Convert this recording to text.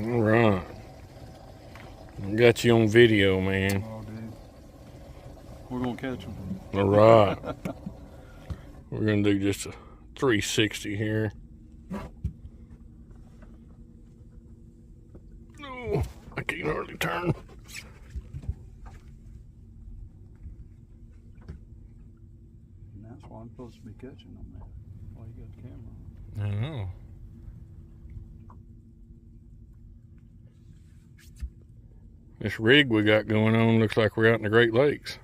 All right. Got you on video, man. Oh, dude. We're going to catch them. All right. We're going to do just a 360 here. Oh, I can't hardly turn. And that's why I'm supposed to be catching them, man. Why you got the camera on? I know. This rig we got going on looks like we're out in the Great Lakes.